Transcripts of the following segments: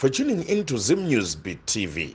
for tuning into Zim News Beat TV.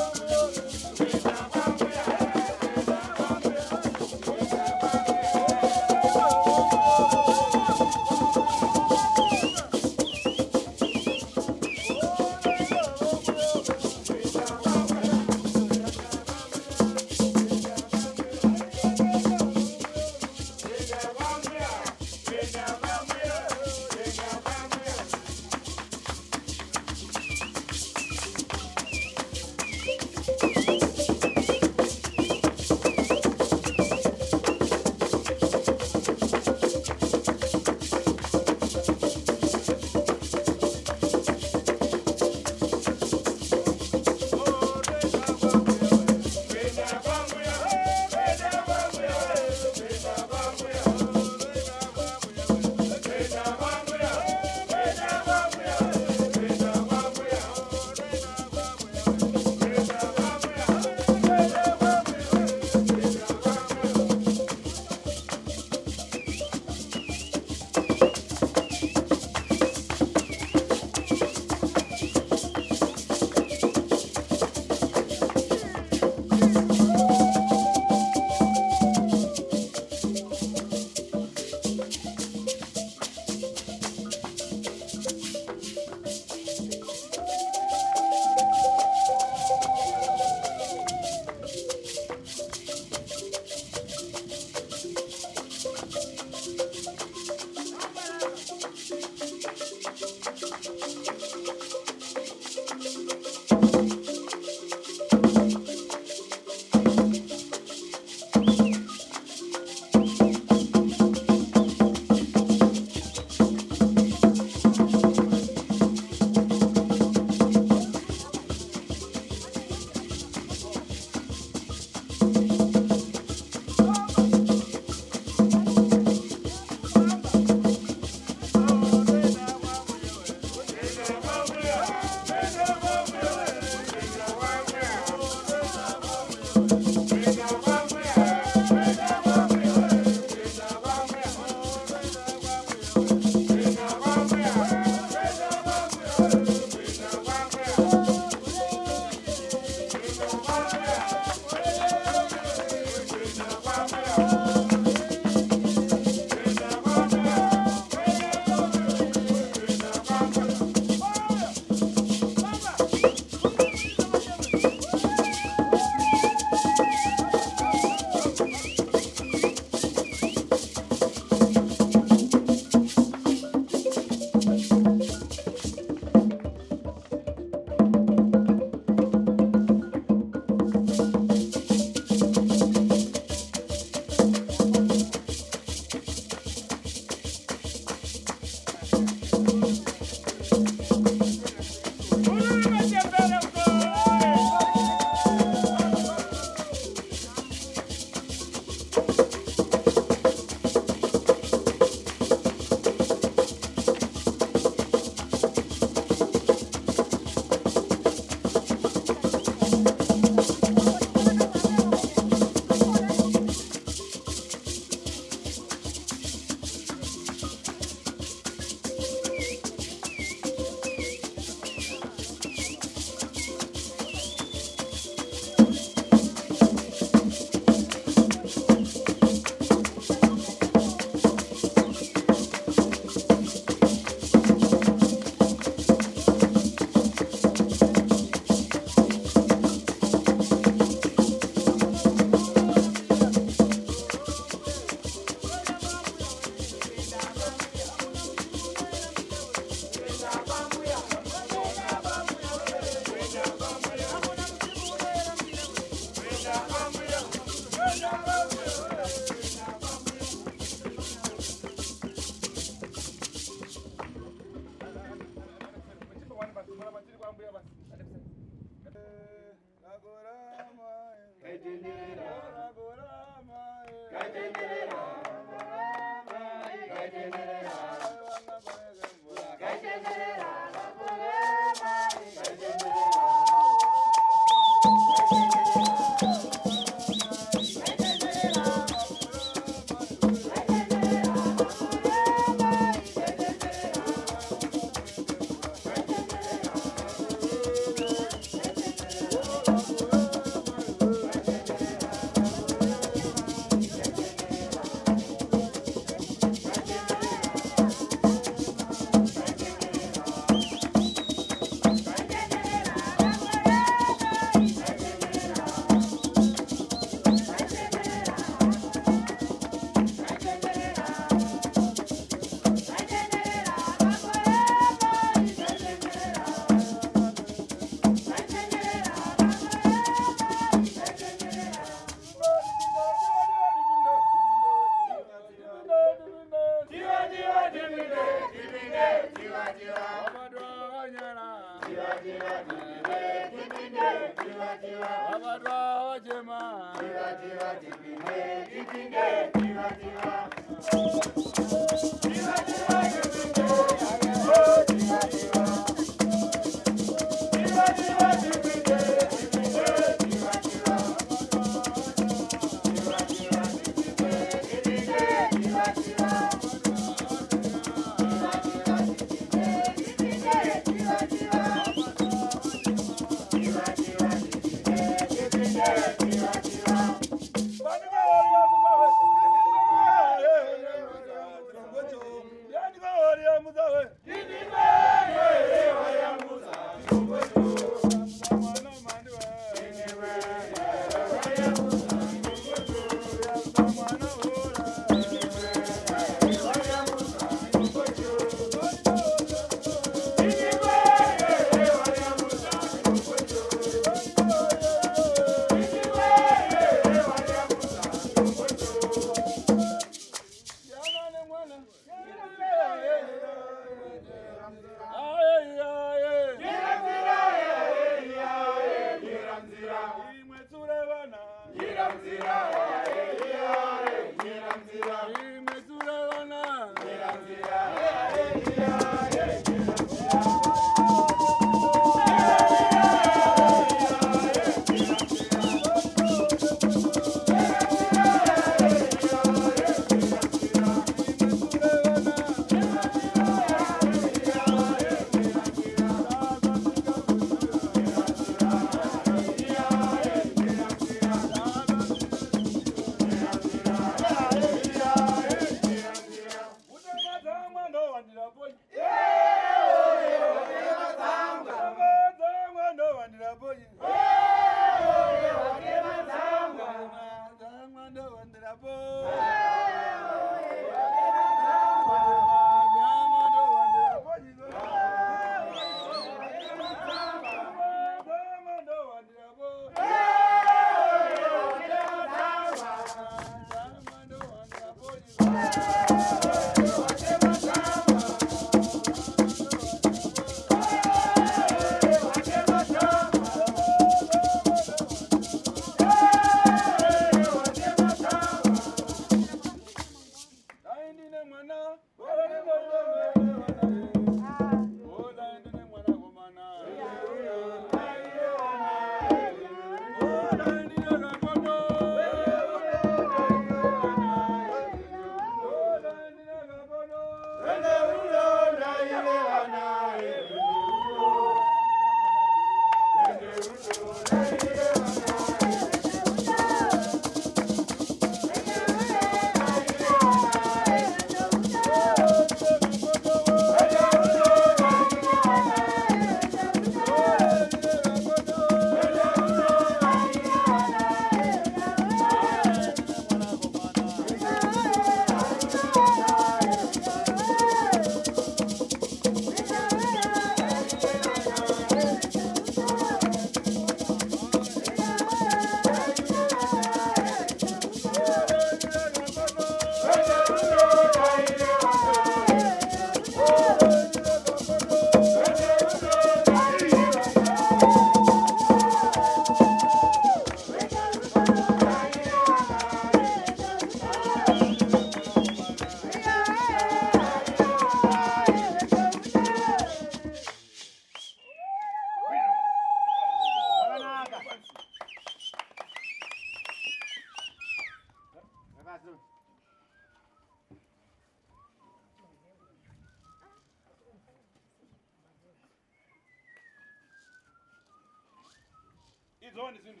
Zone sind.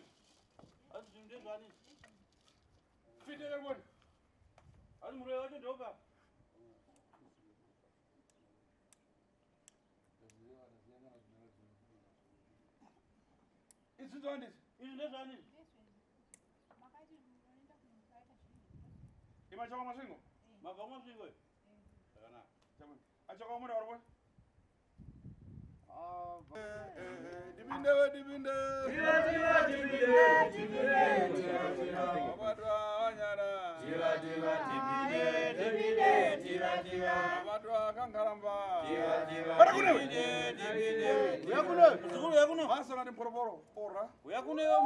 Also sind das gar nicht. Bitte irgendwann. Also muss er heute drüber. Ist das nicht? Ist das gar nicht? Ima chama masingo? Mava masingo. Kana. Chama. Acha kwa mwana warwa. Dibinde. Abadwa wanyara. Dibinde. Abadwa kankaramba. Barakune. Yakuno. Masana ni poroboro. Ora. Yakune yo.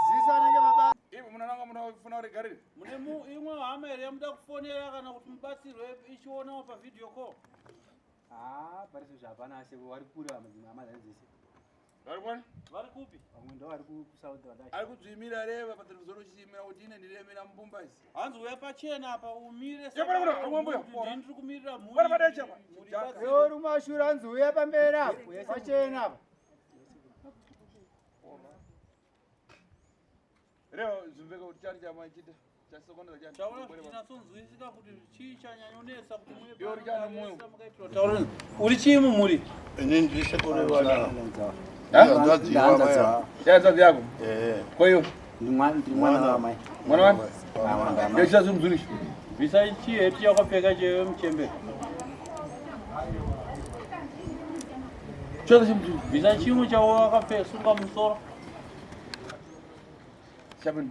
Zisa nenge mababa. Ibo munanga munafuna uri gari. Munemu imwe hama here yamuda kufonera kana kuti mubatsirwe ichionawo pa video call. Pariso zvapana ase vari kure amazanzese. Vari kwani? Vari kupi? Vamwe ndo vari kusouth wadashi. Ari kudzimira reva patelevizioni uchimira kuti ine ndiremera mubumbazi. Hanzi uya pachena apa umire ndiri kumirira mhuri. Vari padecha pa. Yo rumashura hanzi uya pamberi apa. Pachena apa. Leo zimbeka kuti chani chama chita. Chasokoneza chani. Taura kuti natsonzwisisa kuti chii chanyanyonesa kuti muye Yori chani moyo. Taura uri chii mumuri? Ini ndisekorewana. Yazazi yako? Kwa hiyo Mwana wa mai. mwana wani? Ndio chazumzunisha. Visa chii heti yakapfeka chewe mchembe. Choza chimzunisha. Visa chimwe chawo wakapfeka sunga musoro. Shabini.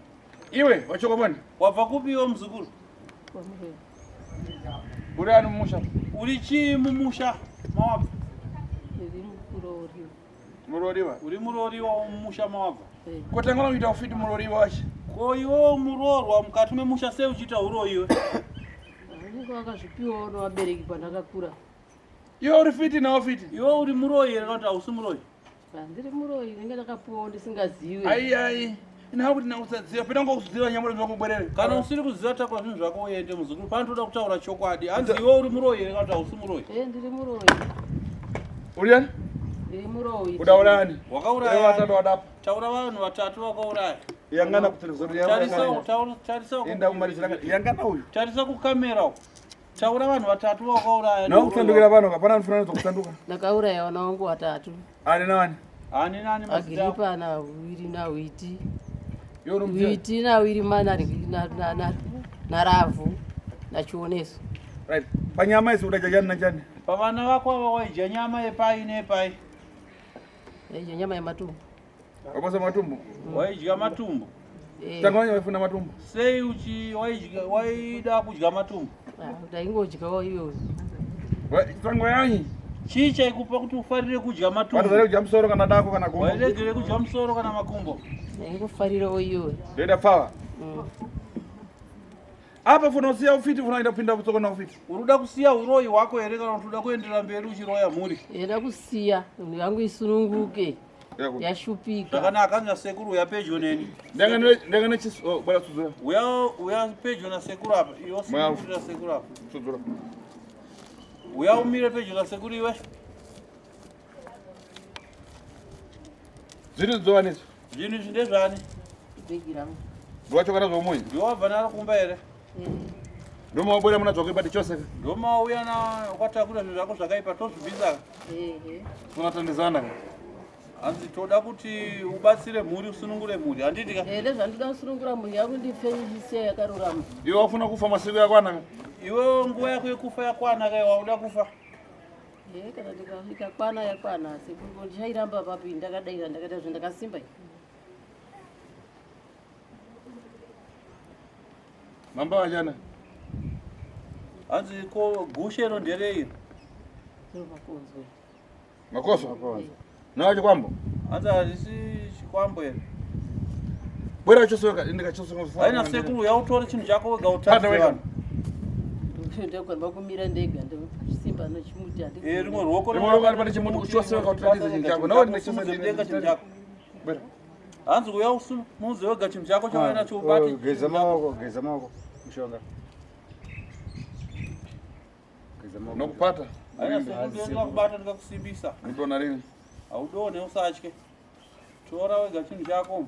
Iwe wachoka bwana. Wabva kupi iwe mzukuru? Uri anu musha. Uri chii mumusha? Mawabva? Muroriwa. Uri muroriwa mumusha mawabva? Kotangana kuita ufiti muroriwa wachi. Ko iwe murorwa mukati memusha sei uchiita uro iwe? Ndiko akazvipiwa ono vabereki pandakakura. Iwe uri fiti nawo fiti. Iwe uri muroyi here kana kuti hausi muroyi? Ndiri muroyi ndenge ndakapiwawo ndisingazivi. Ai. Ina kuti nausadziva pena ngokuziva nyamura ndokubwerere. Kana usiri kuziva takura zvinhu zvako uende muzukuru. Pane toda kutaura chokwadi. Hanzi iwe uri muroyi here kana kuti hausi muroyi? Ndiri muroyi. Uri yani? Ndiri muroyi. Udaurani. Wakauraya watatu wadapa. Taura vanhu vatatu vakauraya. Yangana kutelevizori yangana. Tarisa Enda kumalizira yangana uyu. Tarisa kukamera. Taura vanhu vatatu vakauraya. Na kusandukira vanhu kapana mfana kusanduka. Ndakauraya vana vangu vatatu. Ani nani? Ani nani mazita? Agripa naWiri naWiti. Yoro Witi naWiri naRavu nachioneso. Right. Panyama isi udaja jani na jani. Pavana vako ava waidya nyama yepai nepai? Yaidya nyama yematumbu. Wakosa matumbo. Waidya matumbo. Tanganya waifuna matumbo. Sei waida kudya matumbo? Ndaingodyawo iyoyo. Tango yanyi. Chii chaikupa kuti ufarire kudya matumbo? Wadazare kudya musoro kana dako kana gombo. Wairegere kudya musoro kana makumbo? Ndaingofarirawo iyoyo. Ndoenda fawa. Apa funa usiya ufiti funa enda kupinda kutsoko na ufiti. Uruda kusiya uroyi wako here kana kuti uda kuenderera mberi uchiroya mhuri? Enda kusiya mhuri yangu isununguke. Yashupika. Zvakanaka hanzi nasekuru uya pedyo neni. Ndangane chiso bwana Sudzura. Uya pedyo nasekuru apa. Iwe sikuru nasekuru apa. Sudzura. Uya umire pedyo nasekuru iwe. Zvinhu dzovanizvo. Zvinhu izvi ndezvani? Bhegi rangu. Ndiwachokana zvomuyi. Ndiwabva naro kumba here? Ndomawabwera muna zvakaipati chose. Ndomauya kwatakura zvinhu zvako zvakaipa tozvibvisa. Tunatandizana. Hanzi toda kuti ubatsire mhuri usunungure mhuri. Handiti ka? Ndezvandinoda kusunungura mhuri yangu ndifenyisiya yakarurama. Iwe wafuna kufa masiku yakwana? Iwe nguva yako yekufa yakwana kai wauda kufa? Kana ndikasvika yakwana asi ndichairamba papi ndakadaira ndakaita zvandakasimba. Mamba wachana. Hanzi ko gushero nderei? Makonzwe. Makoso? Nawa chikwambo? Hanzi hazisi chikwambo here. Bwera chosoka ndikachosoka kufa. Haina sekuru yautore chinhu chako wega utadze vanhu. Ndakwanba kumira ndega ndasimba nochimuti handiki. Rimwe ruoko rimwe pane chimuti kuchosoka kutadze chinhu chako. Nawa ndindenga chinhu chako. Bwera. Hanzi uya usimuze wega chinhu chako chawaina chiubati. Geza maoko. Mushonga. Geza maoko. Nokupata. Haina sekuru ndakubata ndikakusimbisa. Ndona rini? Haudone usatye. Tora wega chinhu chako.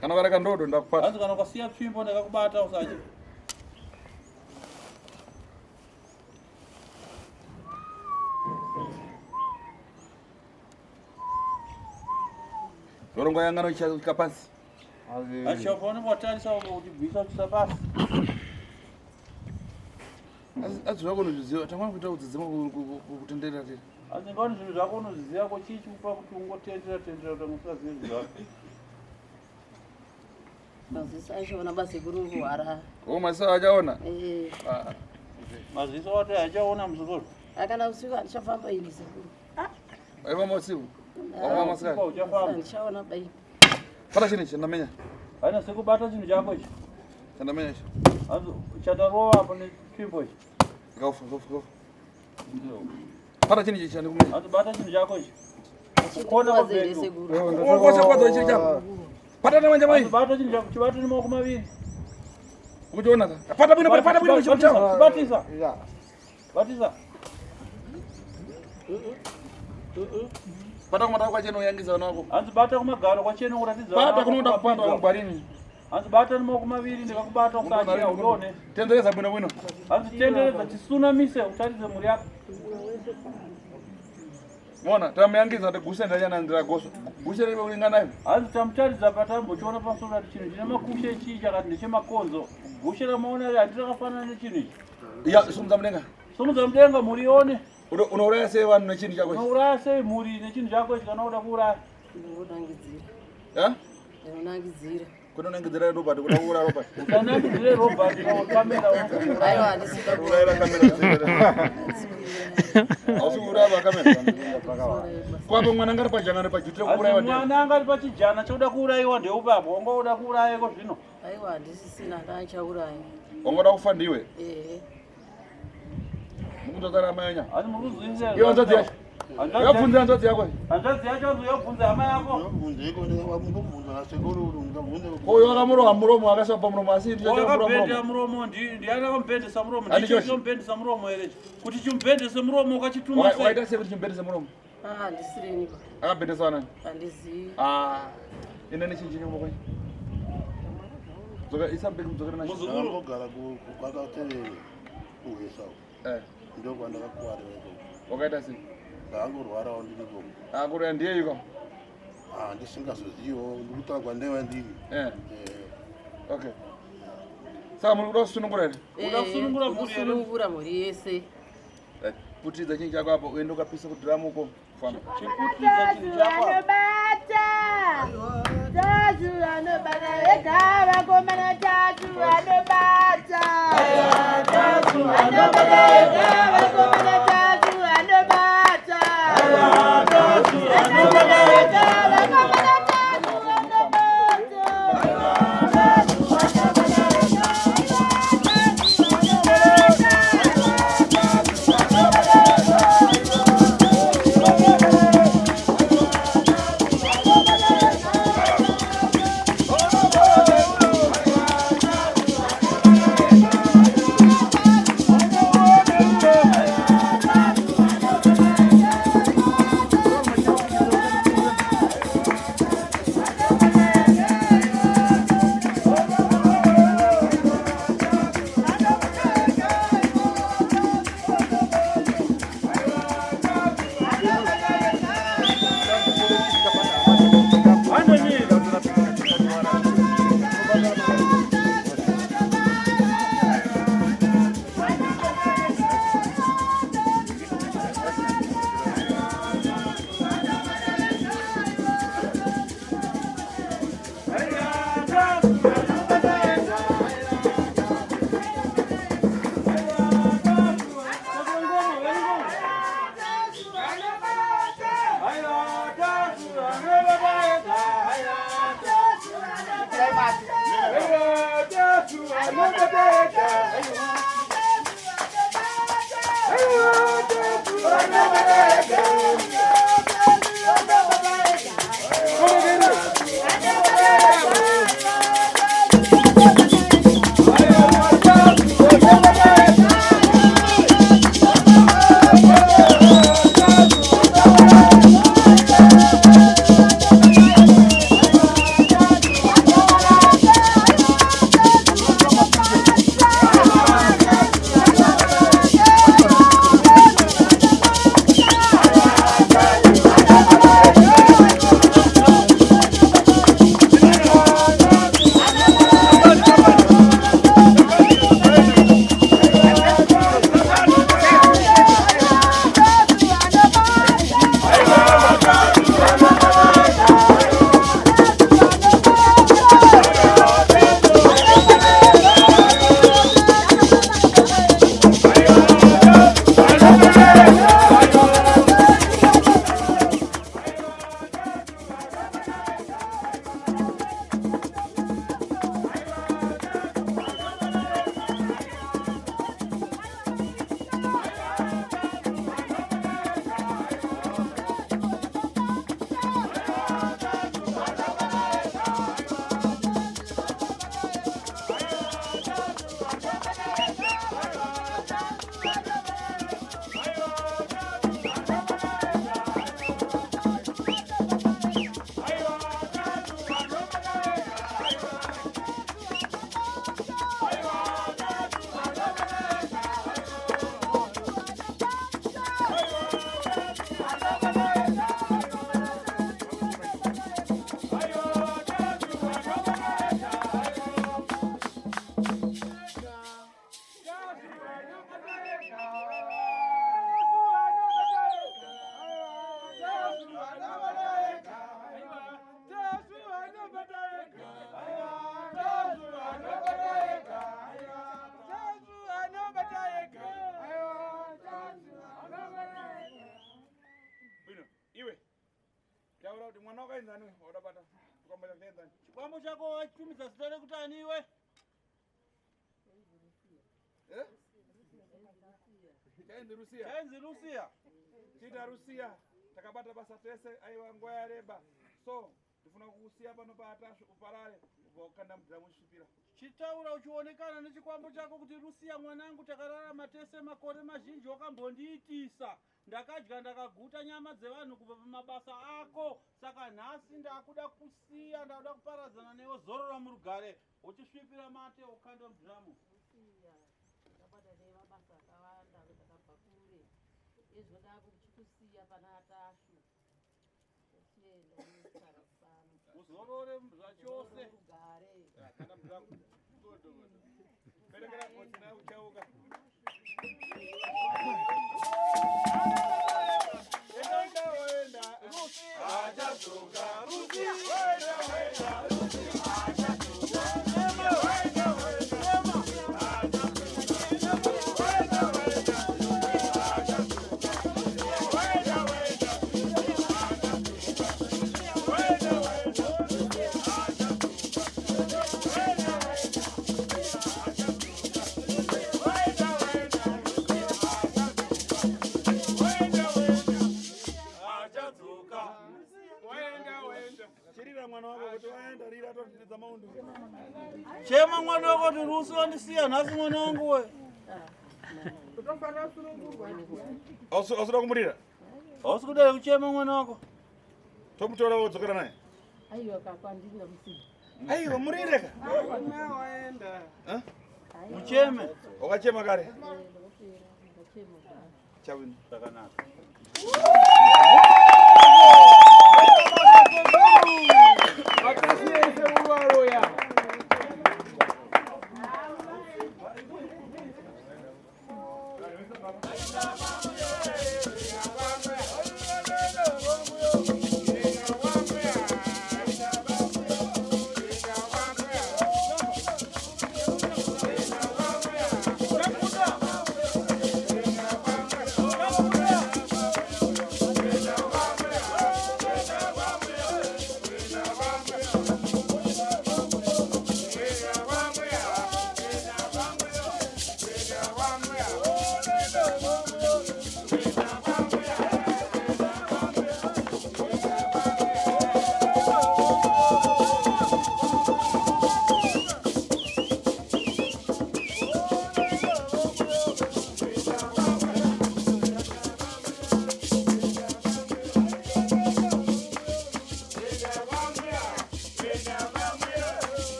Kana kareka ndodo ndakupata. Hanzi kana ukasiya tsvimbo ndakakubata usache. Zorongo yangano ichika pasi. Achofana kutarisa kuti bvisa kusapasi. Asi zvako unozviziva tamwana kuita kudzidzima kutendera tiri. Asi ngani zvinhu zvako unoziziva ko chichi kupa kuti ungotendera kuti usazive zvako. Maziso achaona basekuru kurwara. Maziso achaona? Maziso wato achaona muzukuru. Akana usiku andichafamba ini sekuru. Aiva mausiku? Wamwa masikati? Ndichaona bai. Pata chini chandamenya? Haina sekubata chinhu chako ichi. Chandamenya ichi? Hanzi chatarova apo netsvimbo ichi. Gaufa. Pata chini ichi chandikumenya? Hanzi bata chinhu chako ichi. Kukona Wazere sekuru. Kwasha kwadza chini chako. Pata namanja mai. Bata chinhu chako chibata ni maoko maviri. Ukuchiona ka? Pata bwino chimchawa. Batisa. Batisa. Pata kumata kwachena uyangiza nako. Hanzi bata kumagaro kwachena uratidza. Pata kunoda kupanda ngwarini. Hanzi bata ni maoko maviri ndikakubata ukachiya uone. Tendereza bwino. Hanzi tendereza chisunamise utaridze muri yako. Mona tamuyangiza kuti guse ndanyana ndira goso. Guse ribe ulingana nayo. Hanzi tamutaridza patambochiona pamusoro kuti chinhu chine makushe ichi chakati ndechemakonzo. Gushe ramaona ri handira kafanana nechinhu ichi. Ya sumudza mudenga. Sumudza mudenga murione. Unouraya sei vanhu nechinhu chako ichi? Unouraya sei mhuri nechinhu chako ichi kana uda kuuraya? Ndinonangidzira. Ndinonangidzira. Kunonangidzira Robert kuda kuuraya Robert. Usanangidzire Robert kamera unokuuraya. Aiwa handisika Kuuraya kamera. Ausiuraya kamera. Kwapo mwana ngari pajangana pajutira kuuraya. Mwana ngari pachijana choda kuurayiwa ndeupapo. Wanga uda kuurayeko zvino. Aiwa handisisina ndachauraya. Wangoda kufa ndiwe. Mukutozara amanya. Asi mukuzvinzira. Iyo nzodzi yacho. Yabvunza nzodzi yako. Hanzvadzi yacho yobvunza hama yako. Ndiko ndikabvunza nasekuru kuti ndikabvunza. Uyo akamurowa muromo akashapa muromo asi ndicho Wakabhedha muromo ndiana kamubhendesa muromo. Ndicho chomubhendesa muromo ere. Kuti chimbhendese muromo ukachituma sei. Waita sei kuti chimbhendese muromo? Handisireni pa. Akabhendesa nani? Handizivi. Ine nechinji nyumba Zoka isambeki muzokera nacho. Ndakambogara kwakaterere kuhesawo. Ndo kwandakakuwarira. Wakaita sei? Ndangorwarawo ndiripo. Kurera ndiye yuko. Ndisingazozivo ndikutagwa ndeva ndiri. Okay. Saka muri kuda kusunungura ere? Uda kusunungura mhuri ere? Kusunungura mhuri yese. Putidza chinhu chako apo uende ukapisa kudhiramu uko. Famba. Chiputidza chinhu chako. Tatu anobata ega vakomana tatu anobata. Tatu anobata ega vakomana tatu anobata. Tatu anobata ega vakomana tatu anobata. ngani? Chikwambo chako wachitumidza zita rekutani iwe? Chainzi Rusia. Chita Rusia. Takabata basa tese aiwa ngoya reba. So, tifuna kukusiya pano pa atashu uparare ukanda mudzamu chipira. Chitaura uchionekana nechikwambo chako kuti Rusia mwanangu takarara matese makore mazhinji wakambondiitisa. Ndakadya ndakaguta nyama dzevanhu kubva pamabasa ako. Saka nhasi ndakuda kusiya, ndakuda kuparadzana newe, zorora murugare. Uchisvipira mate ukanda mudhamu. Ndabata nemabasa akawanda ndakabva kure. Izvoda kuchikusiya pana atashu. Tienda kumusara pano. Uzorore zvachose. Rugare. Kana mudzamu. Perekera koti na uchauka. Chema mwana wako kuti Rusi wandisiya nhasi mwana wangu we. Ausuda kumurira? Hausi kudai kuchema mwana wako? Tomutora wodzokera naye? Aiwa kakwandira musiri. Aiwa murire ka? Waenda. Mucheme. Wakachema kare? Chawini. Takanaka. Bye.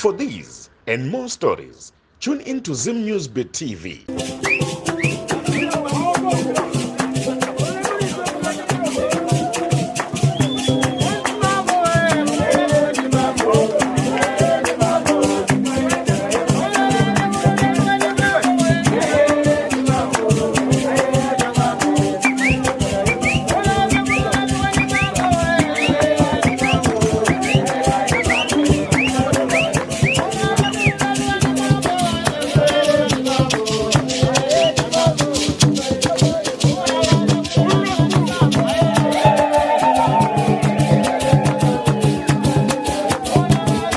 For these and more stories, tune in to Zim Newsbeat TV.